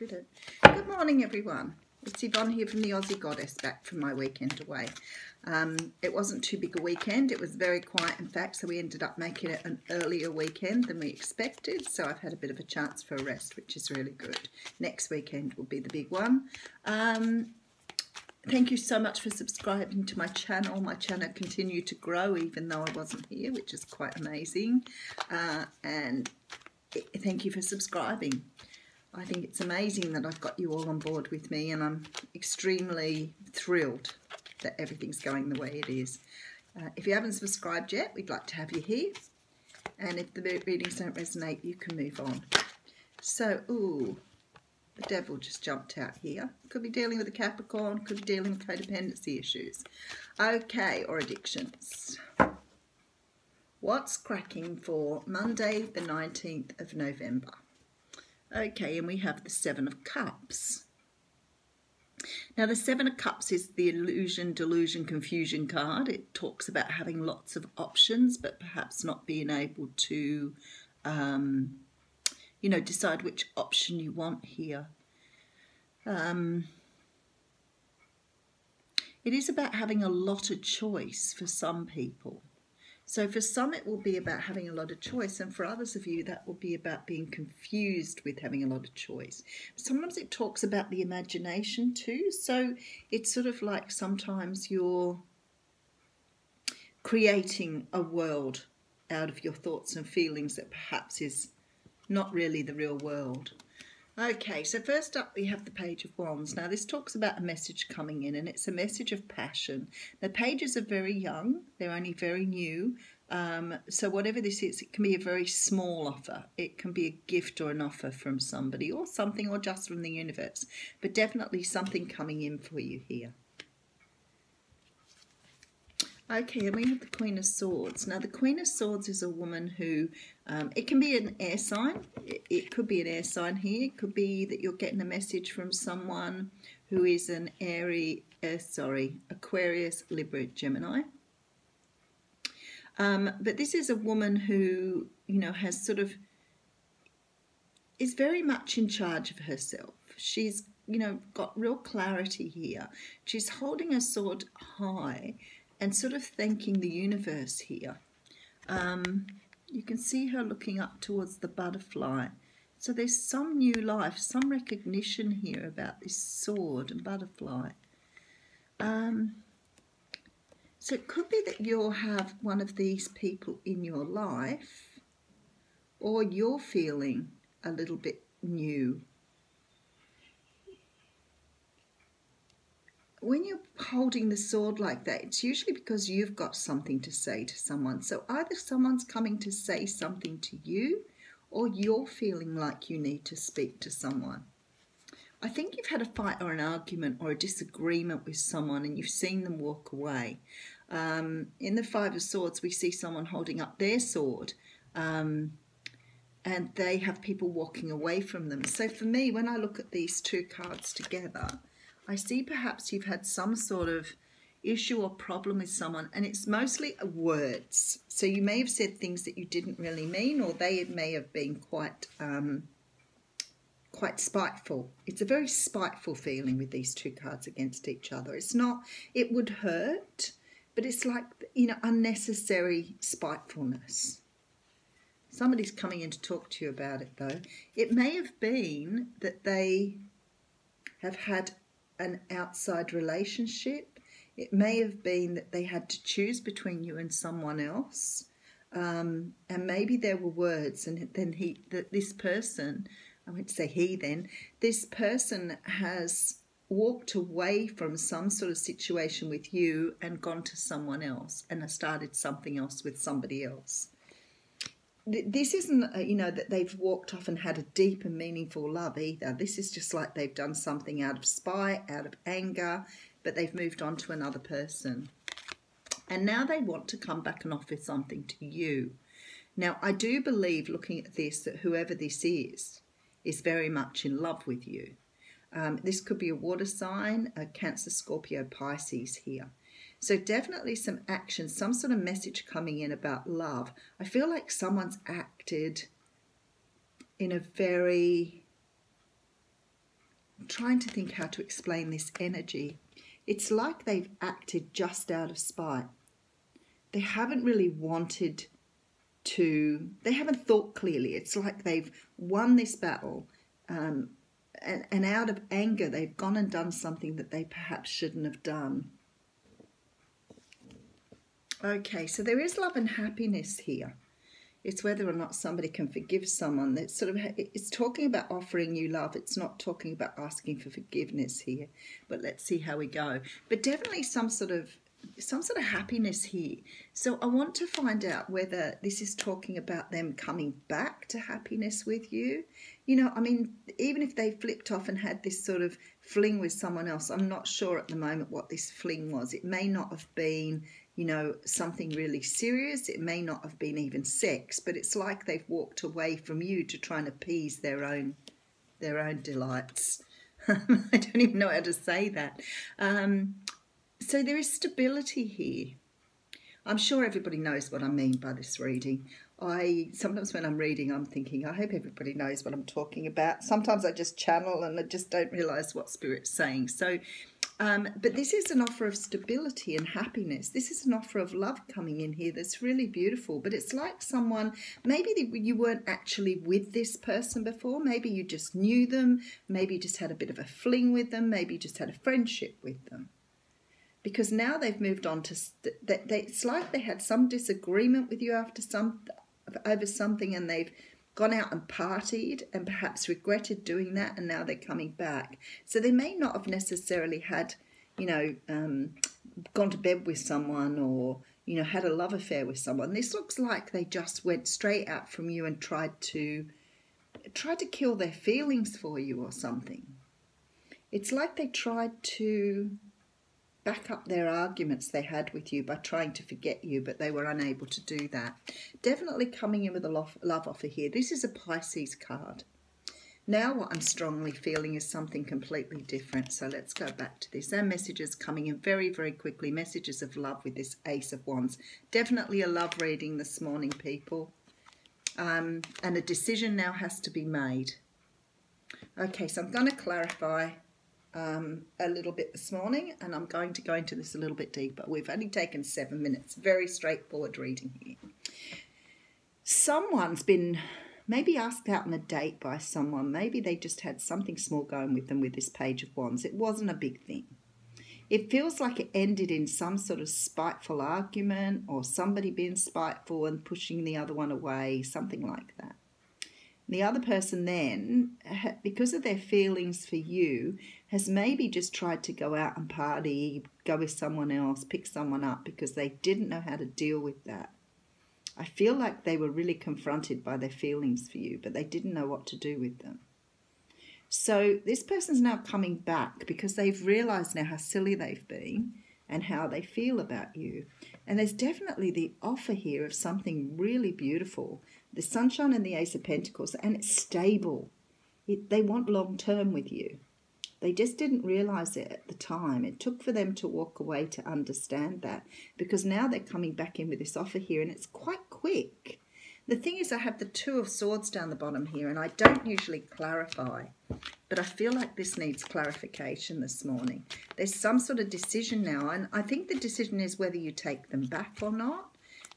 did it. Good morning, everyone. It's Yvonne here from the Aussie Goddess, back from my weekend away. It wasn't too big a weekend. It was very quiet, in fact, so we ended up making it an earlier weekend than we expected. So I've had a bit of a chance for a rest, which is really good. Next weekend will be the big one. Thank you so much for subscribing to my channel. My channel continued to grow even though I wasn't here, which is quite amazing. And thank you for subscribing. I think it's amazing that I've got you all on board with me, and I'm extremely thrilled that everything's going the way it is. If you haven't subscribed yet, we'd like to have you here. And if the readings don't resonate, you can move on. So, ooh, the devil just jumped out here. Could be dealing with a Capricorn, could be dealing with codependency issues. Okay, or addictions. What's cracking for Monday, the 19th of November? Okay, and we have the Seven of Cups. Now, the Seven of Cups is the illusion, delusion, confusion card. It talks about having lots of options, but perhaps not being able to, you know, decide which option you want here. It is about having a lot of choice for some people. So for some it will be about having a lot of choice, and for others of you that will be about being confused with having a lot of choice. Sometimes it talks about the imagination too, so it's sort of like sometimes you're creating a world out of your thoughts and feelings that perhaps is not really the real world. Okay, so first up we have the Page of Wands. Now this talks about a message coming in, and it's a message of passion. The pages are very young, they're only very new, so whatever this is, it can be a very small offer. It can be a gift or an offer from somebody or something, or just from the universe, but definitely something coming in for you here. Okay, and we have the Queen of Swords. Now, the Queen of Swords is a woman who, it can be an air sign. It could be an air sign here. It could be that you're getting a message from someone who is an Aquarius, Libra, Gemini. But this is a woman who, you know, has sort of, is very much in charge of herself. She's, you know, got real clarity here. She's holding her sword high and sort of thanking the universe here. You can see her looking up towards the butterfly. So there's some new life, some recognition here about this sword and butterfly. So it could be that you'll have one of these people in your life, or you're feeling a little bit new. When you're holding the sword like that, it's usually because you've got something to say to someone. So either someone's coming to say something to you, or you're feeling like you need to speak to someone. I think you've had a fight or an argument or a disagreement with someone, and you've seen them walk away. In the Five of Swords, we see someone holding up their sword, and they have people walking away from them. So for me, when I look at these two cards together, I see perhaps you've had some sort of issue or problem with someone, and it's mostly words. So you may have said things that you didn't really mean, or they may have been quite spiteful. It's a very spiteful feeling with these two cards against each other. It's not, it would hurt, but it's like, you know, unnecessary spitefulness. Somebody's coming in to talk to you about it, though. It may have been that they have had an outside relationship. It may have been that they had to choose between you and someone else, and maybe there were words, and then this person, I won't say he then, this person has walked away from some sort of situation with you and gone to someone else and has started something else with somebody else. This isn't, you know, that they've walked off and had a deep and meaningful love either. This is just like they've done something out of spite, out of anger, but they've moved on to another person. And now they want to come back and offer something to you. Now, I do believe, looking at this, that whoever this is very much in love with you. This could be a water sign, a Cancer, Scorpio, Pisces here. So definitely some action, some sort of message coming in about love. I feel like someone's acted in a very I'm trying to think how to explain this energy. It's like they've acted just out of spite. They haven't really wanted to, they haven't thought clearly. It's like they've won this battle, and out of anger, they've gone and done something that they perhaps shouldn't have done. Okay, so there is love and happiness here. It's whether or not somebody can forgive someone. That's sort of, it's talking about offering you love. It's not talking about asking for forgiveness here. But let's see how we go. But definitely some sort of happiness here. So I want to find out whether this is talking about them coming back to happiness with you. You know, I mean, even if they flipped off and had this sort of fling with someone else, I'm not sure at the moment what this fling was. It may not have been, you know, something really serious. It may not have been even sex, but it's like they've walked away from you to try and appease their own delights. I don't even know how to say that. So there is stability here. I'm sure everybody knows what I mean by this reading. Sometimes when I'm reading, I'm thinking, I hope everybody knows what I'm talking about. Sometimes I just channel and I just don't realise what Spirit's saying. So, but this is an offer of stability and happiness. This is an offer of love coming in here that's really beautiful. But it's like someone, maybe you weren't actually with this person before. Maybe you just knew them. Maybe you just had a bit of a fling with them. Maybe you just had a friendship with them. Because now they've moved on to, it's like they had some disagreement with you over something, and they've gone out and partied and perhaps regretted doing that, and now they're coming back. So they may not have necessarily had, you know, gone to bed with someone or, you know, had a love affair with someone. This looks like they just went straight out from you and tried to kill their feelings for you or something. It's like they tried to back up their arguments they had with you by trying to forget you, but they were unable to do that. Definitely coming in with a love offer here. This is a Pisces card. Now what I'm strongly feeling is something completely different. So let's go back to this. Our messages coming in very, very quickly. Messages of love with this Ace of Wands. Definitely a love reading this morning, people. And a decision now has to be made. Okay, so I'm going to clarify a little bit this morning, and I'm going to go into this a little bit deeper. We've only taken 7 minutes. Very straightforward reading here. Someone's been maybe asked out on a date by someone. Maybe they just had something small going with them with this Page of Wands. It wasn't a big thing. It feels like it ended in some sort of spiteful argument, or somebody being spiteful and pushing the other one away, something like that. The other person then, because of their feelings for you, has maybe just tried to go out and party, go with someone else, pick someone up, because they didn't know how to deal with that. I feel like they were really confronted by their feelings for you, but they didn't know what to do with them. So this person's now coming back because they've realised now how silly they've been and how they feel about you. And there's definitely the offer here of something really beautiful. The Sunshine and the Ace of Pentacles, and it's stable. They want long-term with you. They just didn't realise it at the time. It took for them to walk away to understand that, because now they're coming back in with this offer here, and it's quite quick. The thing is, I have the Two of Swords down the bottom here, and I don't usually clarify, but I feel like this needs clarification this morning. There's some sort of decision now, and I think the decision is whether you take them back or not.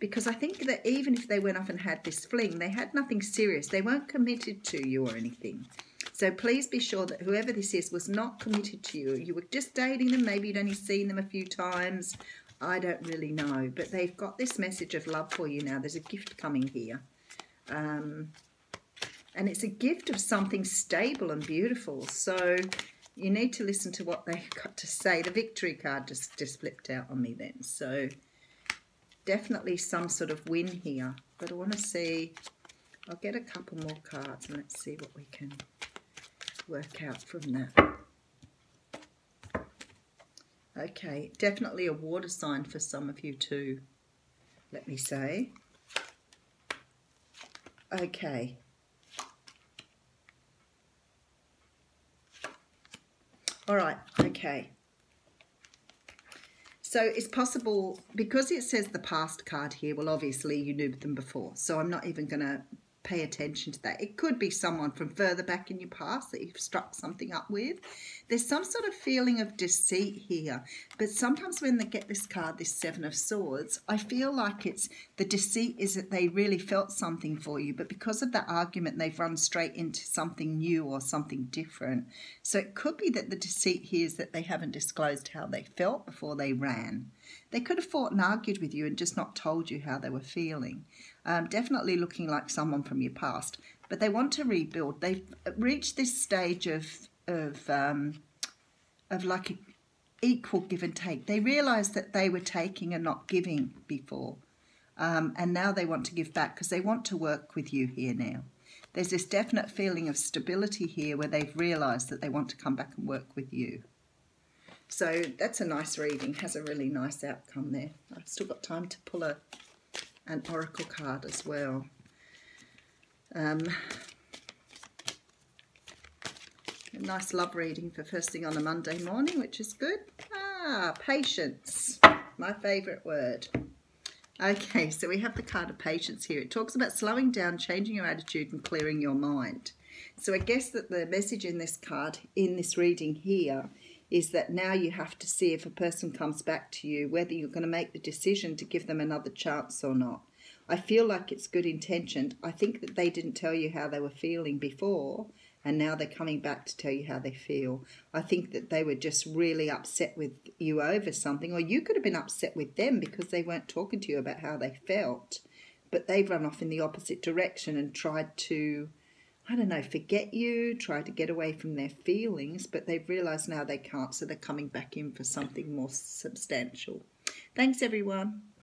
Because I think that even if they went off and had this fling, they had nothing serious. They weren't committed to you or anything. So please be sure that whoever this is was not committed to you. You were just dating them. Maybe you'd only seen them a few times. I don't really know. But they've got this message of love for you now. There's a gift coming here. And it's a gift of something stable and beautiful. So you need to listen to what they've got to say. The Victory card just flipped out on me then. So definitely some sort of win here, but I want to see, I'll get a couple more cards and let's see what we can work out from that. Okay, definitely a water sign for some of you too, let me say. Okay. All right, okay. So it's possible, because it says the past card here, well, obviously you knew them before, so I'm not even going to pay attention to that. It could be someone from further back in your past that you've struck something up with. There's some sort of feeling of deceit here, but sometimes when they get this card, this Seven of Swords, I feel like it's the deceit is that they really felt something for you, but because of that argument, they've run straight into something new or something different. So it could be that the deceit here is that they haven't disclosed how they felt before they ran. They could have fought and argued with you and just not told you how they were feeling. Definitely looking like someone from your past, but they want to rebuild. They've reached this stage of like an equal give and take. They realised that they were taking and not giving before, and now they want to give back because they want to work with you here now. There's this definite feeling of stability here where they've realised that they want to come back and work with you. So that's a nice reading, has a really nice outcome there. I've still got time to pull an oracle card as well. A nice love reading for first thing on a Monday morning, which is good. Patience, my favourite word. Okay, so we have the card of patience here. It talks about slowing down, changing your attitude and clearing your mind. So I guess that the message in this card, in this reading here, is that now you have to see if a person comes back to you, whether you're going to make the decision to give them another chance or not. I feel like it's good intentioned. I think that they didn't tell you how they were feeling before, and now they're coming back to tell you how they feel. I think that they were just really upset with you over something, or you could have been upset with them because they weren't talking to you about how they felt, but they've run off in the opposite direction and tried to, I don't know, forget you, try to get away from their feelings, but they've realised now they can't, so they're coming back in for something more substantial. Thanks, everyone.